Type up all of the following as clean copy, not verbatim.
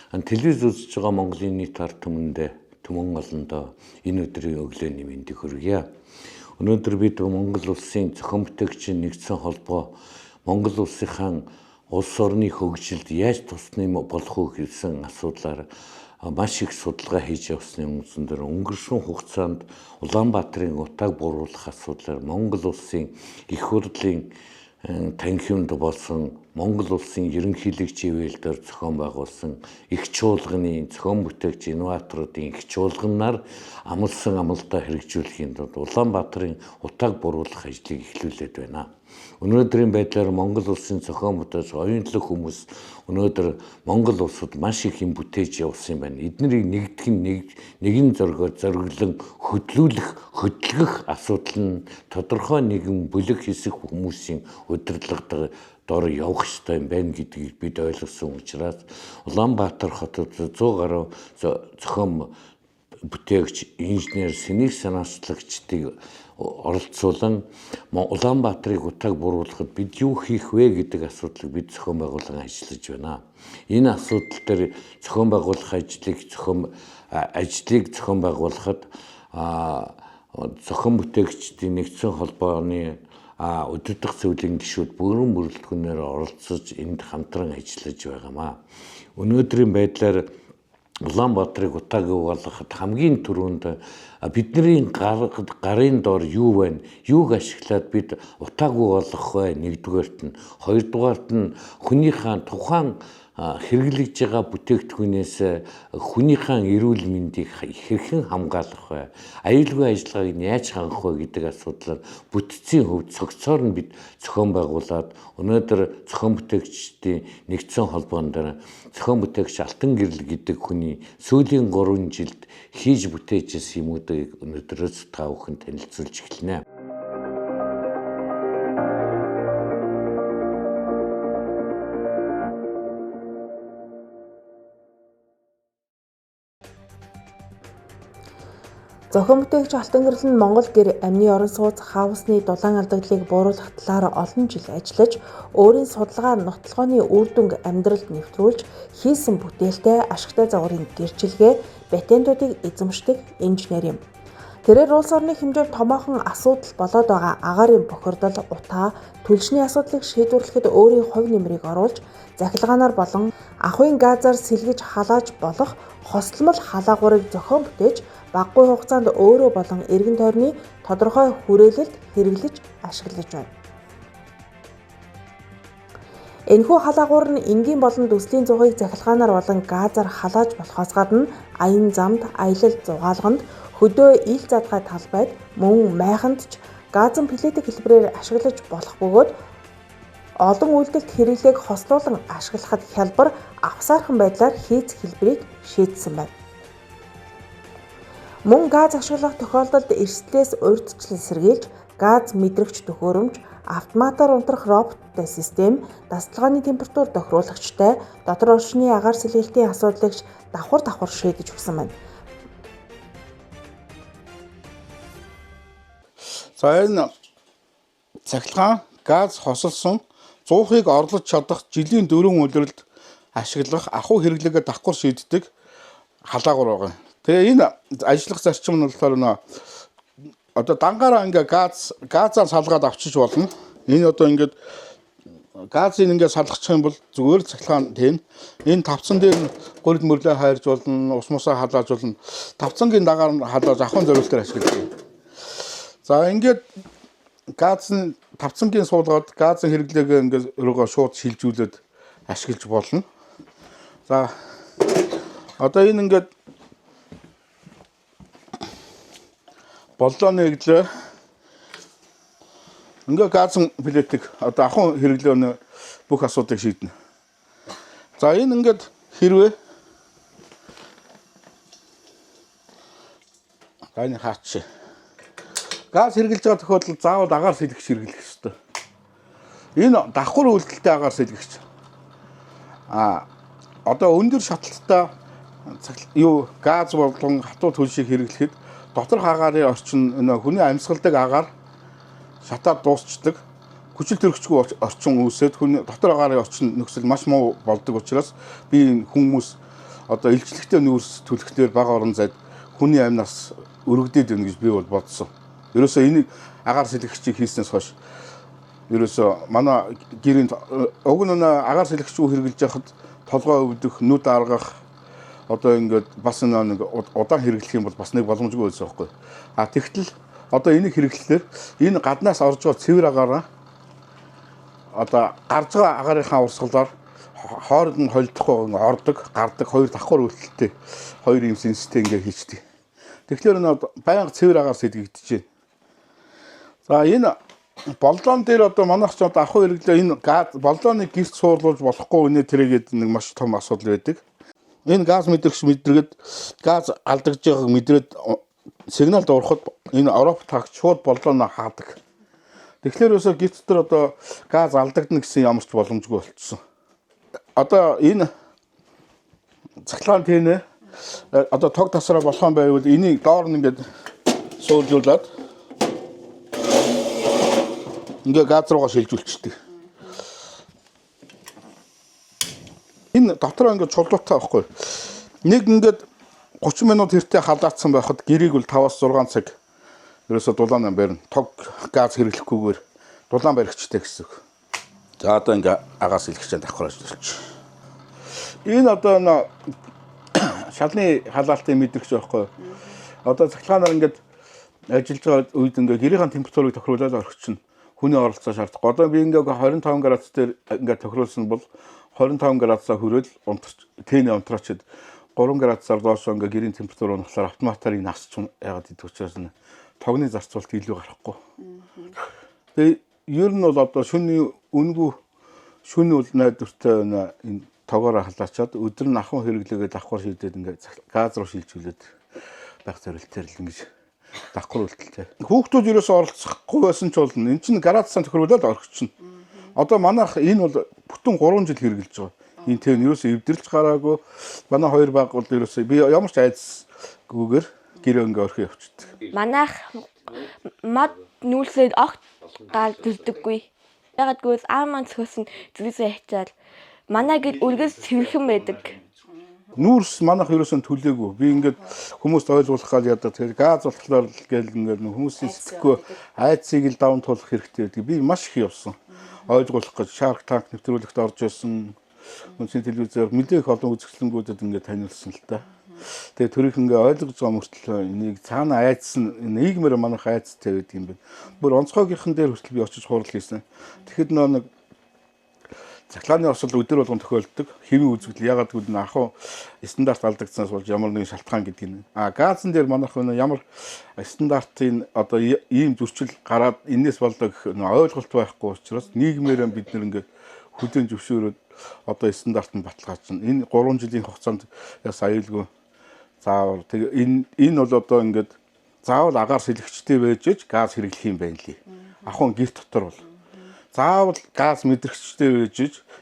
Телевиз үзэж байгаа Монголын нийт ард түмэндээ түмэн олондоо энэ өдрийн өглөөний мэндийг хүргье. Өнөөдөр бид Монгол улсын зохион бүтээгчийн нэгдсэн холбоо Монгол улсынхаа улс орны хөгжилд яаж тусна болох вэ гэсэн асуудлаар маш их судалгаа хийж явсны үндсээр өнгөрсөн хугацаанд Улаанбаатарын утааг бууруулах асуудлаар Монгол улсын их хурлын танхимд болсон Монгол улсын ерөнхийлөгч ивэлдээр зохион байгуулсан их чуулганы зохион бүтээгч инноваторуудын их чуулганаар амлсан амлалтаа хэрэгжүүлэхийн тулд Улаанбаатарын утааг бууруулах ажлыг эхлүүлээд байна. Өнөөдрийн байдлаар Монгол улсын зохион бүтээж оюунлаг хүмүүс өнөөдөр Монгол улсад маш их юм бүтээж явсан юм байна. Эднэрийг нэгэн зориглон хөдөлгөх асуудал нь тодорхой нэгэн бүлэг хэсэг хүмүүсийн удирдлага дор явах ёстой юм байна гэдгийг бид ойлгосон учраас Улаанбаатар хотод 100 гаруй зохион бүтээгч, инженер, сэнийг санаачлагчдыг оролцуулан Улаанбаатарыг утааг бууруулахад бид юу хийх вэ гэдэг асуудлыг бид зохион байгуулан ажиллаж байна. Энэ асуудал дээр зохион байгуулах ажлыг зохион байгуулахад зохион бүтээгчдийн нэгдсэн холбооны удирдах зөвлөлийн гишүүд бүрэн бүрэлдэхүүнээр оролцож энд хамтран ажиллаж байгаамаа. Өнөөдрийн байдлаар Улаанбаатарыг утааг буулгахад хамгийн түрүүнд бидний гарын дор юу байна? Юуг ашиглаад бид утааг буулгах вэ? Нэгдүгээрт нь, хоёрдугаарт нь хүнийхээ тухайн хэрэглэж байгаа бүтээгдэхүүнээс хүнийхээ эрүүл мэндийг хэрхэн хамгаалах вэ? Аюулгүй ажиллагааг нь яаж хангах вэ гэдэг асуудлаар бүтцийн хувьд цогцоор нь бид зохион байгуулад өнөөдөр зохион бүтээгчдийн нэгдсэн холбоон дээр зохион бүтээгч Алтан гэрэл гэдэг хүний сүүлийн 3 жилд хийж бүтээжсэн юмуудыг өнөөдрөөс та бүхэнд танилцуулж эхэлнэ. Зохион бүтээгч Алтан гэрэл нь Монгол гэр амны орон сууц хаусны дулаан алдагдлыг бууруулах талаар олон жил ажиллаж, өөрийн судалгаа нотолгооны үр дүнг амьдралд нэвтрүүлж, хийсэн бүтээлтэй ашигтай загварын гэрчилгээ, патентуудыг эзэмшдэг инженер юм. Тэрээр улс орны хэмжээр томоохон асуудал болоод байгаа агаарын бохирдол, утаа, түлшний асуудлыг шийдвэрлэхэд өөрийн хувь нэмрийг оруулж, захилгаанаар болон ахуйн газар сэлгэж халааж болох хосломол халаагуурыг зохион бүтээж, багагүй хугацаанд өөрөө болон эргэн тойрны тодорхой хүрээлэлд хэрэглэж ашиглаж байна. Энэхүү халаагуур нь энгийн болон дүслийн зугыг захилгаанаар болон газар халааж болохоос гадна аян замд, аялал зугаалганд, хөдөө ил задгай талбайд, мөн майханд ч газан плетик хэлбэрээр ашиглаж болох бөгөөд олон үйлдэлд хэрэглээг хослуулан ашиглахад хялбар авсаархан байдлаар хийц хэлбэрийг шийдсэн байна. Мөн газ ашиглах тохиолдолд эрсдлээс урьдчилан сэргийлж, газ мэдрэгч төхөөрөмж, автоматар унтрах роботтой систем, дасгалгааны температур тохируулагчтай, дотор орчны агаар сэлгэлтийн асуудлыг давхар шийдэж өгсөн байна. За энэ цахилгаан газ хосолсон зуухыг орлож чадах жилийн 4 улиралд ашиглах ахуй хэрэглээгээ давхар шийддэг халаагур байгаа. Тэгээ энэ ажиллах зарчим нь болохоор одоо дангаараа ингээ газаар салгаад авчиж болно. Энэ одоо ингээд газыг ингээ салгачих юм бол зүгээр цахилгаан тэн. Энэ тавцан дээр гурил мөрлөө хайрж болно, ус мусаа халааж болно. Тавцангийн дагаар нь халааж ахуйн зориултаар ашигладаг. За ингээд газын тавцангийн суулгаад газын хэрэглээгээ ингээ руугаа шууд шилжүүлээд ашиглаж болно. За одоо энэ ингээд боллоо нэглээ. Ингээ газан плетик одоо ахуйн хэрэглээний бүх асуудыг шийднэ. За энэ ингээд хэрвээ гайны хаач. Газ хэрэглэж байгаа тохиолдолд заавал агаар сэлгэгч хэрэглэх ёстой. Энэ давхар үйлдэлтэй агаар сэлгэгч. Одоо өндөр шатлалтай газ болон хатуу төлшийг хэрэглэхэд доторх агаарын орчин хүний амьсгалдаг агаар шатаад дуусчдаг. Хүчил төрөгчгүй орчин үүсээд хүний дотор агаарын орчин нөхцөл маш муу болдог учраас би хүмүүс одоо илчлэгтэй нүүрс түлхтээр бага орон зайд хүний амнаас өргөдөд байна гэж би бол бодсон. Ерөөсөө энийг агаар сэлгэгчийг хийснээс хойш ерөөсөө манай гэрийн уг нь агаар сэлгэгчүү хэрэгжилж яхад толгой өвдөх, нүд аргах одоо ингээд бас нэг удаан хэрэглэх юм бол бас нэг боломжгүй байсан байхгүй. А тэгтэл одоо энийг хэрэглэхээр энэ гаднаас орж байгаа цэвэр агаараа одоо гарч байгаа агаарынхаа урсгалаар хооронд нь холдохгүй ордог, гардаг хоёр давхар үйлдэлтэй хоёр юм систем ингээ хийчдэг. Тэгэхээр байнга цэвэр агаар сэлгэгдэж байна. За энэ боллон дээр одоо манайх ч одоо ахуй хэрэглээ энэ газ боллоныг гэрт суурлуулж болохгүй үнэ тэрэгэд нэг маш том асуудал байдаг. Энэ газ мэдрэгч мэдрэгэд газ алдагдж байгааг мэдрээд сигнал дуурахад энэ Европ тагч шууд боллоноо хаадаг. Тэгэхээр өсөө гэрт дотор одоо газ алдагдана гэсэн ямар ч боломжгүй болчихсон. Одоо энэ цахилгаан тэнэ одоо тог тасраа болох юм байвал энийг доор нь ингээд суулжуулаад ингээ газ руугаа шилжүүлчихдэг. Энэ дотроо ингээ чулуутай байхгүй. Нэг ингээд 30 минут хэртэй халаацсан байхад гэрийг бол 5-6 цаг ерөөсө дулаан барина. Тог газ хэрэглэхгүйгээр дулаан баригчтай гэсэн үг. За одоо ингээ агаас илгэжээ давхар ажиллаж. Энэ одоо шалны халаалтын мэдрэгч байхгүй. Одоо цахилгаанаар ингээд ажиллаж байгаа үед ингээ гэрийн температурыг тохируулаад орчихно. Хүний оролцоо шаардахгүй. Одоо би ингээ 25 градус дээр ингээ тохируулсан бол 25 градусаар хүрээд тэнэ унтраачаад 3 градусаар доош ингээ гэрийн температур унахлаар автоматар энэ асч яагаад идэх учраас тогны зарцуулалт илүү гарахгүй. Тэгээ ер нь бол одоо шөнийн үнгүй шөнийн үл найдвартай энэ тогоор халаачаад өдөр нь ахын хэрэглээгээ давхар шийдээд ингээ газ руу шилжүүлээд байх зорилтоор л ингэж давхар үйлдэлтэй. Хүүхдүүд ерөөсөө оролцохгүй байсан ч болно. Энд чинь градусаар тохируулаад орчихно. Одоо манайх энэ бол бүтэн 3 жил хэрэгжилж байгаа. Энэ тэн ерөөсөө эвдэрч гараагүй. Манай хоёр баг бол ерөөсөө би ямар ч айдсгүйгээр гэрээ ингээ орхио явчихдаг. Манайх мод нүүлсээд огт гал дурддаггүй. Ягаад гэвэл аав маань цөхөсөн зүгээс хачаад манай гэр үргээс цэвэрхэн байдаг. Нүүрс манайх ерөөсөө түлээгүй. Би ингээд хүмүүст ойлгуулах гал ядаг. Тэгэхээр газ болохоор гээл ингээд хүмүүсийн сэтгэхгүй айдсыг л даван туулах хэрэгтэй гэдэг. Би маш их явсан. Ойлгуулах гэж Shark Tank нэвтрүүлэгт орж байсан. Үнсэн телевизээр мэдээ их олон үзэсгэлэнгүүдэд ингээд танилцсан л та. Тэгээ төрөх ингээд ойлгож байгаа мөртлөө энийг цаана айдсан нийгмээр манайх айдстай байдаг юм байна. Бүр онцгойгийнхэн дээр хүртэл би очиж хурал хийсэн. Тэгэхэд нэг цахилгааны осол өдөр болгон тохиолддог. Хэвийн үзэгдэл ягаад гэвэл ахуй стандарт алдагдсанаас болж ямар нэгэн шалтгаан гэдэг нь. Газын дээр манайх ямар стандартын одоо ийм зөрчил гараад энэс болдог ойлголт байхгүй учраас нийгмээр бид нэр ингээд хөдөө зөвшөөрөөд одоо стандарт нь баталгаажна. Энэ 3 жилийн хугацаанд яс аюулгүй заавал тэгээ энэ бол одоо ингээд заавал агаар сэлгэгчтэй байж газ хэрэглэх юм байна лээ. Ахуй гэрт дотор бол заавал газ мэдрэгчтэй байж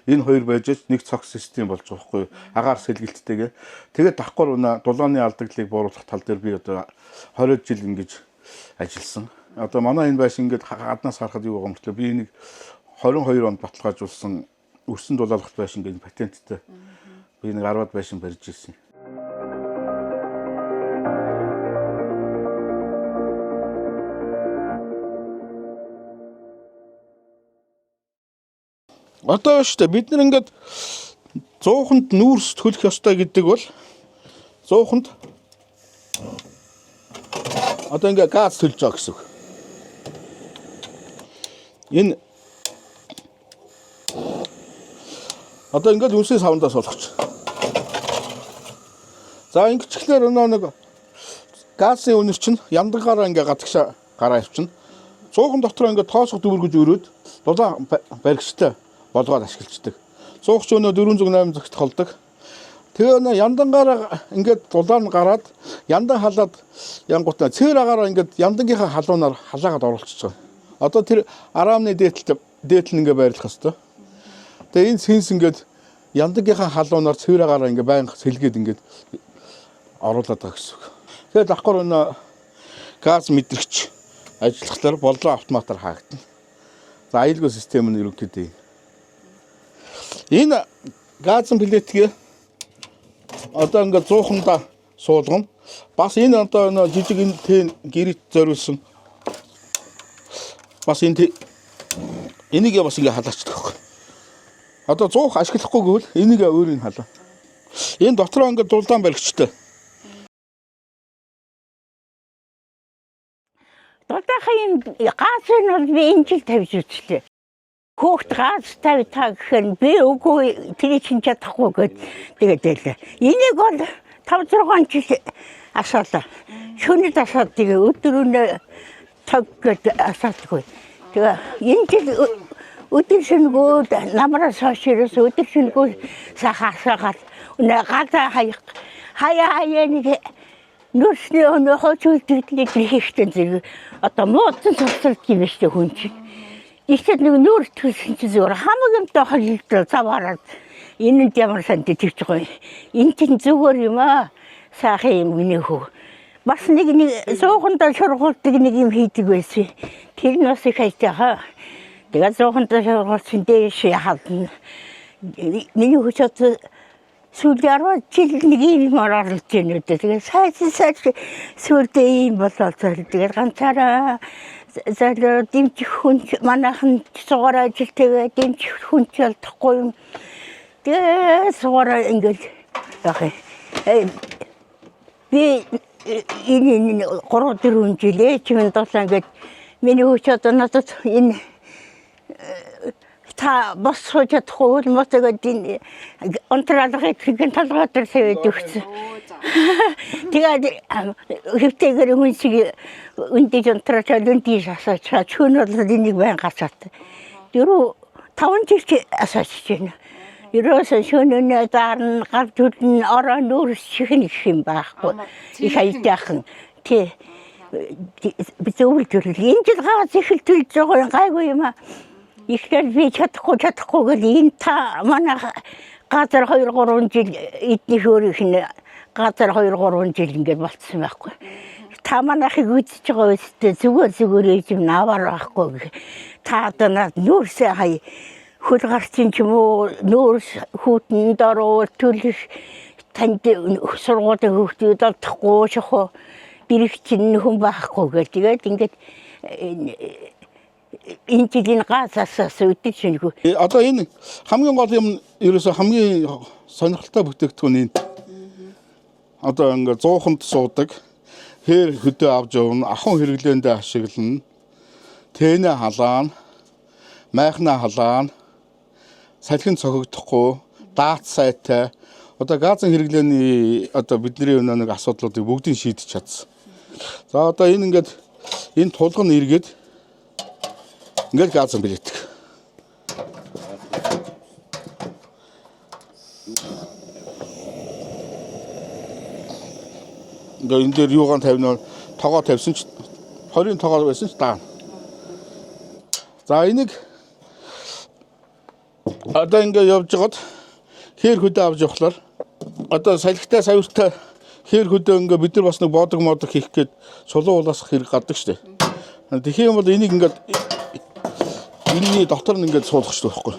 энэ хоёр байж нэг цогц систем болж байгаа хгүй агаар сэлгэлттэйгээ тэгээд давхар дулааны алдагдлыг бууруулах тал дээр би одоо 20 жил ингэж ажилласан. Одоо манай энэ байш ингээд гаднаас харахад юу байгаа юм бэ? Би энийг 22 онд баталгаажуулсан өссөн дулаалгах байшин гэдэг патенттэй. Би нэг 10-аад байшин барьж ирсэн. Одоо шүү дээ бид нар ингээд 100-нд нүүрс төлөх ёстой гэдэг бол 100-нд одоо ингээд газ төлж байгаа гэсэн үг. Энэ одоо ингээд үнсээ савндаас болгоч. За ингэчглээр нэг газын үнэр чинь яндагаараа ингээд гадагшаа гараа явчихна. 100 дотор ингээд тоосго дүүргэж өрөөд дулаан баригчтай болгоод ашиглаждаг. Цуугч өнөө 408 цагт холдог. Тэгээ яндангаараа ингээд дулаан гараад яндан халаад янгуутаа цэвэр агаараа ингээд яндангийнхаа халуунаар халаагаад оруулчихж байгаа. Одоо тэр араамны дээдэл нь ингээд байрлах хэвээр. Тэгээ энэ сенс ингээд яндангийнхаа халуунаар цэвэр агаараа ингээд байнга сэлгээд ингээд оруулаад байгаа гэсэн үг. Тэгээ давхар газ мэдрэгч ажиллахлаар боллоо автоматар хаагдана. За аюулгүй систем нь ерөнхийдөө энэ газын плетгээ одоо ингээд 100-анда суулгана. Бас энэ одоо нөө жижиг энэ тэн гэрít зориулсан. Бас энэ энийг бас ингээд халаачдаг байхгүй. Одоо 100 ашиглахгүй гэвэл энийг өөрийг халаа. Энэ дотроо ингээд дулаан баригчтай. Дулаахын газар нь бол би энэ жил тавьж үзлээ. Хөөхт газ тавь та гэхээр би үгүй тэр чинь чадахгүй гэд тэгээд байлаа. Энийг бол 5-6 жил асаалаа. Шөнөд асаад тэгээ өдрөөнөө таг гэд асаадгүй. Тэгээ энэ жил өдөр шөнөгөө намраас хойш өдөр шөнөгөө сахасагаад гадаа хаяа нэг нүрсний өнөө хожуулдаг хийхтэй зэрэг одоо муудсан цуцалт юм шүү хүн чинь. Ихтэй нэг нүр төсөн чинь зүгээр хамаагүй холилдоо заваараад энэ ямар санд тэгж байгаа юм. Энэ чинь зүгээр юм аа. Сайхан юм миний хүү. Бас нэг суухандаа шургуулдаг нэг юм хийдэг байсан. Тэр нь бас их хайтай. Тэгээд суухандаа шургуулсан дээш яхална. Миний хүү ч сүүлдээ 10 жил нэг юм оролж байна үү. Тэгээд сайхан сүүлдээ ийм болоод тэгээд ганцаараа залуу дэмжих хүн манайхан сугаараа ажилтгаа дэмжих хүн ч ялдахгүй юм. Тэгээд сугаараа ингээд яах юм. Би энэ 3-4 жилээ чимэн дулаан ингээд миний хүү ч одоо надад энэ та бос сууж чадахгүй бол мотогод энэ онтраалгыг гэн толгой дээр тавьд өгсөн. Тэгээд хэвтэйгээр хүн шиг үндиж онтраач үндиж асаач чөн бол энийг байн гацаад. 4-5 жил асаач байна. Ерөөсөө шөнөний дарна гар төлн ороо нүүрс чихэн гэх юм байхгүй. Их хайдаахан. Тэ би зөвлөж энэ жил газ ихэлтүүлж байгаа гайгүй юм аа. Ихтэй би чадахгүй гэл энэ та манай газар 2-3 жил эдний хөөрийнх нь газар 2-3 жил ингээд болцсон байхгүй. Та манайхыг үзэж байгаа үстэй зүгээр юм наваар байхгүй. Та одоо над нүүрсээ хай хөл гарчин ч юм уу нүүрс хүүтэн дөрөв төлөх танд сургуулийн хүүхдүүд олдохгүй шахуу бэрэгчин хүн байхгүй гэл тэгээд ингээд энэ жилийн газаас үдэж шингүү. Одоо энэ хамгийн гол юм ерөөсө хамгийн сонирхолтой бүтээгдэхүүн энэ. Одоо ингээд 100-нд суудаг, хээр хөдөө авч явна, ахын хэрэглээндээ ашиглана, тэнэ халаана, майхна халаана, салхин цохигдохгүй, даат сайтай. Одоо газын хэрэглээний одоо бидний нэг асуудлуудыг бүгдийг шийдэж чадсан. За одоо энэ ингээд энэ тулгын эргээд ингээд газан билетик. Ингээд энэ дээр юугаан тавина тоогоо тавьсан ч 20-ын тоогоо байсан ч даана. За энийг одоо ингээд явж байгаад хээр хөдөө авч явахлаар одоо салхитай савиртай хээр хөдөө ингээд бид нар бас нэг бодог модог хийх гээд сулуу улаасах хэрэг гадаг штэ. Тэгэхээр бол энийг ингээд энэний дотор нь ингээд суулгах шүү дээ байхгүй.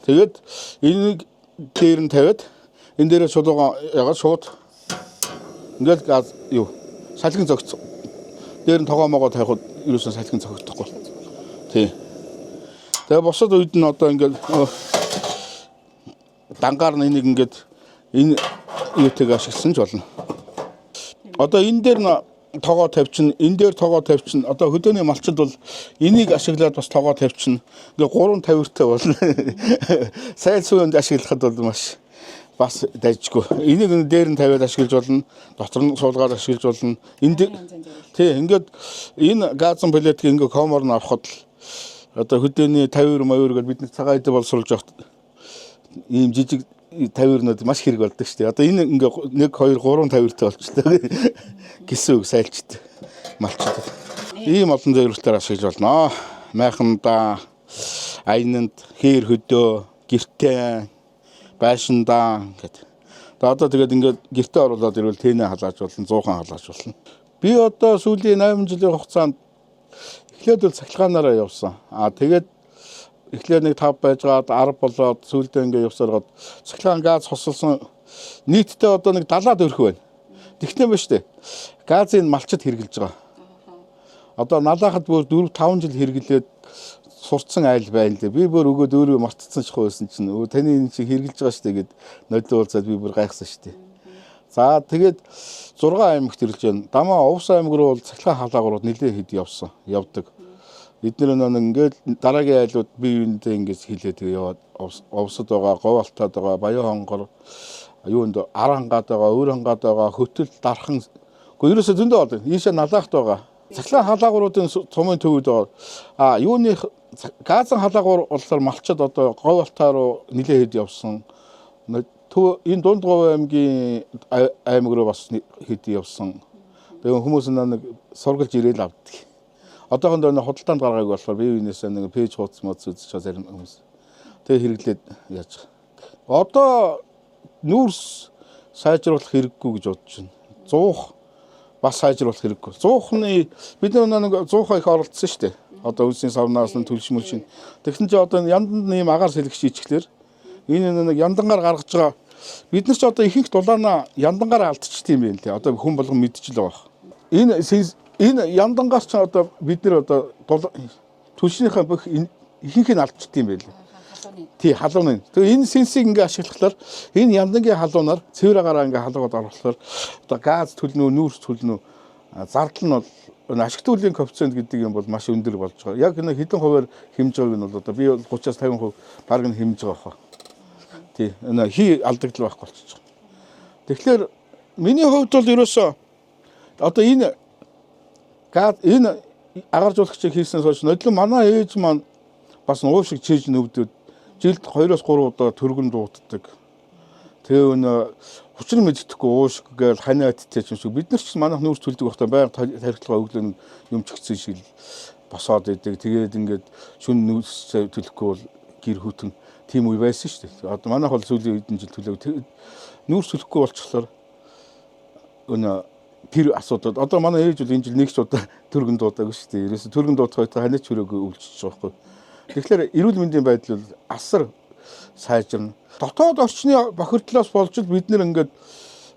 Тэгээд энийг дээр нь тавиад энэ дээрээ сулуугаа ягаад шууд ингээд газ юу салхин зогц. Дээр нь тогоомоогоо тавихад ерөөсөн салхин зогтохгүй. Тий. Тэгээ босод үед нь одоо ингээд дангаар нь энийг ингээд энэ юутыг ашигласан ч болно. Одоо энэ дээр нь тоогоо тавьчин, энэ дээр тоогоо тавьчин. Одоо хөдөөний малчид бол энийг ашиглаад бас тоогоо тавьчин. Ингээ 3 тавиртай болно. Сайд сүйнд ашиглахад бол маш бас дайжгүй. Энийг дээр нь тавиад ашиглаж болно. Дотор нь суулгаад ашиглаж болно. Энд тий ингээд энэ газан плетик ингээ комор нь авахд одоо хөдөөний тавир мавир гэж бидний цагаан идэ боловсруулж явах ийм жижиг тавирнууд маш хэрэг болдог шүү дээ. Одоо энэ ингээ 1 2 3 тавиртай болчихлоо. Гисэн үг сайлчдаг малчдаг. Ийм олон зөвлөлтөөр ашиглаж болно. Майханда, айнанд, хээр хөдөө, гэртээ, байшиндаа гэдэг. Одоо тэгээд ингээд гэртээ оруулаад ирвэл тэнэ халааж болно, 100хан халааж болно. Би одоо сүүлийн 8 жилийн хугацаанд эхлээд бол цахилгаанаараа явсан. Тэгээд эхлээд нэг 5 байжгаад 10 болоод сүүлдээ ингээд явсараад цахилгаан газ хосолсон нийтдээ одоо нэг 70-аад өрх байна. Тэгтэн ба штэ. Газын малчид хэрглэж байгаа. Одоо налаахад бүр 4-5 жил хэрглээд сурцсан айл байна лээ. Би бүр өгөөд өөрөө мартцсан ч байсан чинь таны энэ чи хэрглэж байгаа штэ гэд нодлоо уулзаад би бүр гайхсан штэ. За тэгээд 6 аймагт хэрэглэж байна. Дамаа Увс аймаг руу бол цахилгаан хаалгаарууд нэлээд хэд явдаг. Эдгээр нэг ингээд дараагийн айлууд бие биендээ ингэж хилээд яваад Увсад байгаа, Говь Алтад байгаа, Баян хонгор юунд Арангаад байгаа, Өр хангаад байгаа, Хөтөл дархан. Гэхдээ ерөөсөө зөндөө болдог. Ийшээ налаахт байгаа. Цахилгаан хаалгааруудын цомын төвд байгаа. Юуны газан хаалгаар болохоор малчид одоо Говь Алтаа руу нэлээд хэд явсан. Энэ Дунд Говь аймгийн аймаг руу бас хэд явсан. Тэгээ хүмүүс нэг сургалж ирээл авдаг. Одоохондоо худалдаанд гаргааг болохоор бие биенээсээ нэг пэйж хуудас мод үзэж зарим хүмүүс. Тэгээ хэрэглээд яаж. Одоо нүүрс сайжруулах хэрэггүй гэж бодож байна. Зуух бас сайжруулах хэрэггүй. Зуухны бид нэг зуухаа их оролцсон шүү дээ. Одоо үлсийн савнаас нь төлш мөлшин. Тэгсэн чинь одоо янданд нэм агаар сэлгэж хийчихлээр энэ нэг яндангаар гаргаж байгаа. Бид нар ч одоо ихэнх дулаанаа яндангаар алдчихсан юм байна лээ. Одоо хүн болгон мэдчихлээ баг. Энэ яндангаас ч одоо бид нар одоо төлшнийхээ бүх ихэнх нь алдчихсан юм байна лээ. Тий, халууны. Тэгээ энэ сенсийг ингээ ашиглахлаар энэ яндангийн халуунаар цэвэр агаараа ингээ халуугаад оруулахлаар одоо газ төлнөө, нүүрс төлнөө зардал нь бол ашигтуулын коэффициент гэдэг юм бол маш өндөр болж байгаа. Яг энэ хэдэн хувиар хэмж байгааг нь бол одоо би 30-50% баг нь хэмж байгаа хаа. Тий, энэ хий алдагдал байхгүй болчихж байгаа. Тэгэхээр миний хувьд бол ерөөсөө одоо энэ агааржуулагчийг хийснээс хойш нодлон манай ээж маань бас нуур шиг чийж нөвдөд жилд 2-3 удаа төргөн дуутдаг. Тэгээ өнө учир мэддэхгүй уушг гээл ханиадтай ч юм шиг бид нар ч манайх нүүрс төлдөг байхдаа байнга тархилгаа өглөө юм чигсэн шиг босоод идэг. Тэгээд ингээд шүн нүүрс төлөхгүй бол гэр хүтэн тийм үе байсан шүү дээ. Одоо манайх бол сүүлийн хэдэн жил төлөөг нүүрс төлөхгүй болчихлоор өнө тэр асуудал одоо манай ээж бол энэ жил нэг ч удаа төргөн дуудаг шүү дээ. Ерөөсө төргөн дуудах хоёроо ханиач хүрээгүй өвлжиж байгаа байхгүй. Тэгэхээр эрүүл мэндийн байдал бол асар сайжирна. Дотоод орчны бохирдлоос болж бид нэр ингээд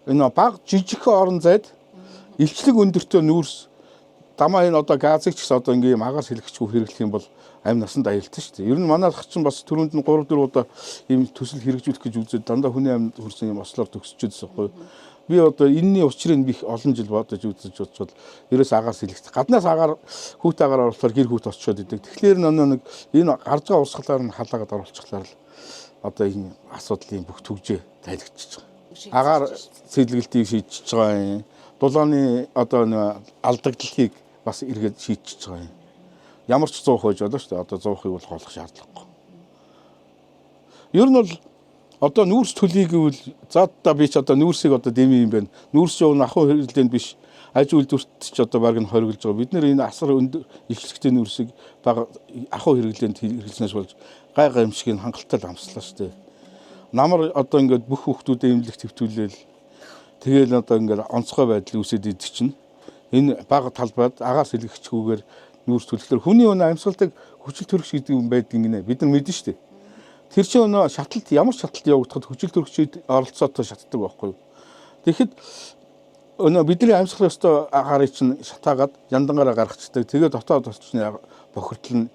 энэ баг жижиг орон зайд илчлэг өндөртөө нүүрс дамаа энэ одоо газыг ч гэсэн одоо ингээм агаар сэлгэгчгүй хэрэглэх юм бол амь насанд аялтсан шүү дээ. Ер нь манайх чинь бас түрүүнд нь 3-4 удаа ийм төсөл хэрэгжүүлэх гэж үзээд дандаа хүний амьд хүрсэн юм ослоор төгсчөөдсөн байхгүй. Би одоо энэний учрыг би олон жил бодож үзэж ерөөс агаар сэлгэж. Гаднаас агаар хүүт агаар оруулахаар гэр хүүт очиод идэг. Тэгэхээр нэг энэ гарч байгаа урсгалаар нь халаагаад оруулчихлаар л одоо энэ асуудлын бүх төвжээ тайлгчиж байгаа. Агаар сэлгэлтийг шийдчихэж байгаа юм. Дулааны одоо алдагдлыг бас эргээд шийдчихэж байгаа юм. Ямар ч 100 хойж болоо шүү дээ. Одоо 100-ыг бол хоолох шаардлагагүй. Ер нь бол одоо нүүрс төлөйг гэвэл за би ч одоо нүүрсийг одоо дэмий юм байна. Нүүрс зөв ахуй хэрэглээнд биш аж үйлдвэрт ч одоо баг нь хориглож байгаа. Бид нэр энэ асар өндөр илчлэгтэй нүүрсийг баг ахуй хэрэглээнд хэрэглэснээс болж гай гамшигыг хангалттай амслаа шүү дээ. Намар одоо ингээд бүх хүүхдүүдэд эмнэлэг твтүүлээл тэгээл одоо ингээд онцгой байдал үүсээд идэг чинь энэ баг талбайд агаар сэлгэгчгүйгээр нүүрс төлөхлөөр хүний өнө амьсгалдаг хүчил төрөгч гэдэг юм байдгийг нэ бид нар мэднэ шүү дээ. Тэр чинь өнөө шатлалт ямар шатлалт явагдахад хүчил төрөгчид оролцоотой шатдаг байхгүй юу. Тэгэхэд өнөө бидний амьсгах ёстой агаарыг чинь шатаагаад яндангаараа гаргацдаг. Тэгээ дотоод орчны бохирдол нь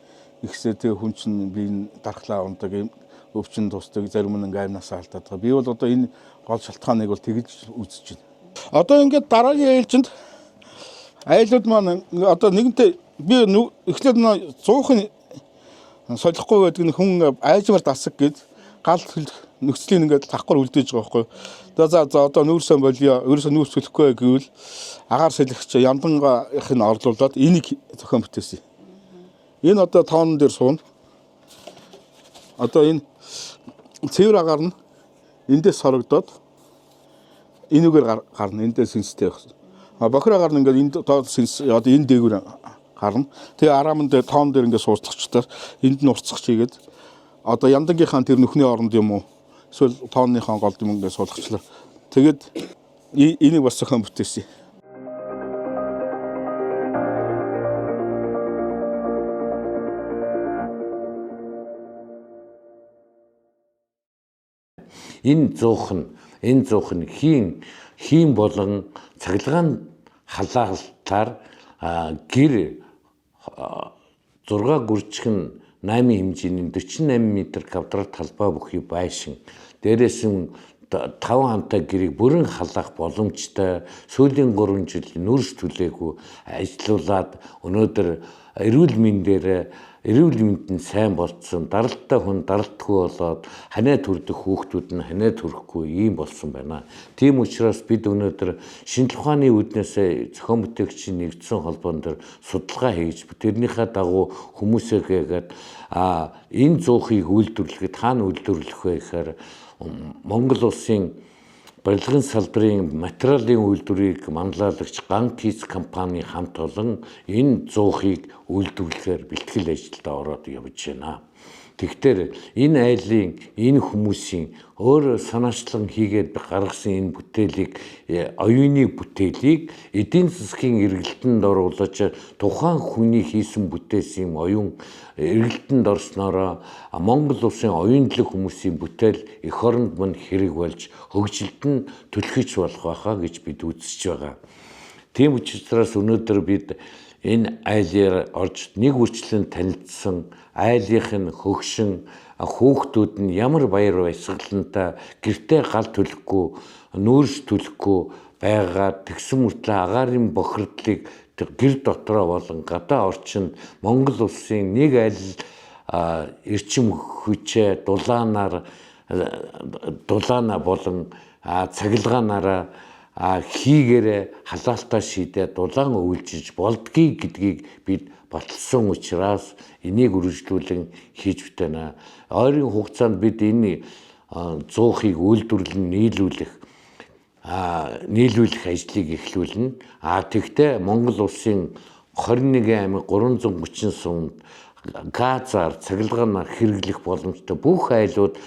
ихсээ тэгээ хүн чинь биеийн дархлаа ундаг юм өвчин тусдаг зарим нь ингээм амнасаа алдаад байгаа. Би бол одоо энэ гол шалтгааныг бол тэгж үзэж байна. Одоо ингээд дараагийн ээлжинд айлууд маань одоо нэгэнтээ би эхлээд зуухын солихгүй байдаг нэг хүн айжмар дасаг гэд гал нөхцөлийн ингээд давхар үлдээж байгаа байхгүй. За одоо нүүрсээ болио. Ерөөсөө нүүрс төлөхгүй гэвэл агаар сэлгэгч яндангаах нь орлуулад энийг зохион бүтээсэн. Энэ одоо тоон дээр суuna. Одоо энэ цэвэр агаар нь эндээс сорогдоод энүүгээр гарна. Эндээс сэнстэй байх. Бохир агаар нь ингээд энд доод сэнс одоо энэ дээгүүр гарна. Тэгээ араамн дээр тоон дээр ингээд суурцахчдаар энд нь урцах чигээд одоо яндангийнхаа тэр нүхний оронд юм уу эсвэл тооныхаа голд юм ингээд суулгачлаа. Тэгээд энийг бас зохион бүтээсэн. Энэ зуух нь энэ зуух нь хийн болон цахилгаан халаалтаар гэр 6 гүрчгэн 8 хэмжээний 48 м2 талбай бүхий байшин дээрээс нь 5 хамтай гэрийг бүрэн халаах боломжтой сүүлийн 3 жил нүрс түлээгүй ажиллаулаад өнөөдөр эрүүл мэнд нь сайн болцсон даралтай хүн даралтгүй болоод ханаа төрдөх хүүхдүүд нь ханаа төрөхгүй ийм болсон байна. Тийм учраас бид өнөөдөр шинжлэх ухааны үүднээс зохион бүтээгчийн нэгдсэн холбоон дээр судалгаа хийж тэрнийхээ дагуу хүмүүсээ гээгээд энэ зуухыг үйлдвэрлэхэд хаана үйлдвэрлэх вэ гэхээр Монгол улсын барилгын салбарын материалын үйлдвэрийг манлайлагч Ганх Хийц компани хамт олон энэ зуухыг үйлдвэрлэхээр бэлтгэл ажилд ороод явж байна. Тэгэхээр энэ айлын энэ хүмүүсийн өөрөө санаачлан хийгээд гаргасан энэ бүтээлийг оюуны бүтээлийг эдийн засгийн эргэлтэнд оруулж тухайн хүний хийсэн бүтээсэн оюун эргэлтэнд орсноороо Монгол улсын оюунлаг хүмүүсийн бүтээл эх оронд мань хэрэг болж хөгжилд нь түлхэж болох байхаа гэж бид үзэж байгаа. Тийм учраас өнөөдөр бид энэ айлаар орж нэг үрчлэн танилцсан айлынх нь хөгшин хүүхдүүд нь ямар баяр баясгалантай гэртээ гал төлөхгүй нүүрс төлөхгүй байгаа тэгсэн мөртлөө агаарын бохирдлыг гэр дотроо болон гадаа орчинд Монгол улсын нэг айл эрчим хүчээ дулаанаа болон цахилгаанаараа хийгээрээ халаалтаа шийдээд дулаан үйлчилж болдгийг гэдгийг бид баталсан учраас энийг үргэлжлүүлэн хийж битэнэ. Ойрын хугацаанд бид энэ зуухыг үйлдвэрлэн нийлүүлэх ажлыг эхлүүлнэ. Тэгтээ Монгол улсын 21 аймаг 330 сумд газар цахилгаанаар хэрэглэх боломжтой бүх айлууд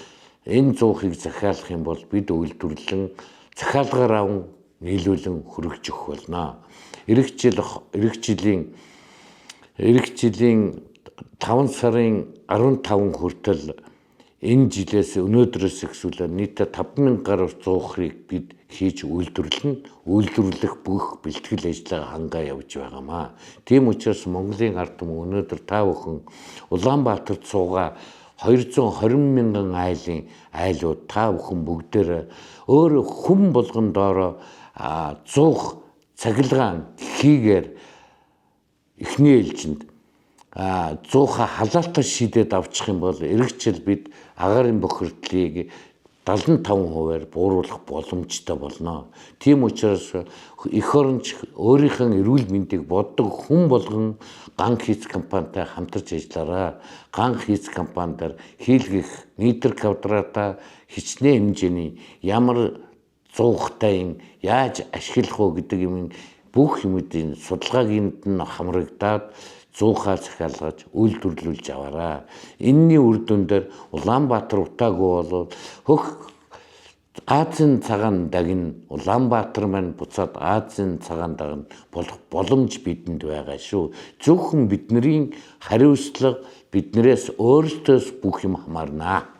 энэ зуухыг захиалах юм бол бид үйлдвэрлэн захиалгаар аван нийлүүлэн хүргэж өгөх болно. Ирэх жилийн 5 сарын 15 хүртэл энэ жилээс өнөөдрөөс эхлүүлээд нийтдээ 5000 гаруй зуухыг бид хийж үйлдвэрлэх бүх бэлтгэл ажиллагаа хангаа явж байгаамаа. Тийм учраас Монголын ард түмэн өнөөдөр та бүхэн Улаанбаатарт суугаа 220 мянган айлууд та бүхэн бүгдээр өөрөө хүн болгон доороо зуух цахилгаан хийгээр эхний ээлжинд зууха халаалтаа шийдээд авчих юм бол эх жил бид агаарын бохирдлыг 75%-аар бууруулах боломжтой болно. Тийм учраас эх оронч өөрийнхөө эрүүл мэндийг боддог хүн болгон Ганх Хийц компанитай хамтарч ажиллаарай. Ганх Хийц компанидаар хийлгэх метр квадрата хичнээн хэмжээний ямар зуухтай яаж ашиглах вэ гэдэг юм бүх юмудын судалгаагийн нь хамрагдаад зуухаа захиалгаж үйлдвэрлүүлж аваарай. Энэний үр дүн дээр Улаанбаатар утаагүй бол хөх Азийн цагаан дагн Улаанбаатар маань буцаад Азийн цагаан дагн болох боломж бидэнд байгаа шүү. Зөвхөн бидний хариуцлага биднээс өөрсдөөс бүх юм хамаарна.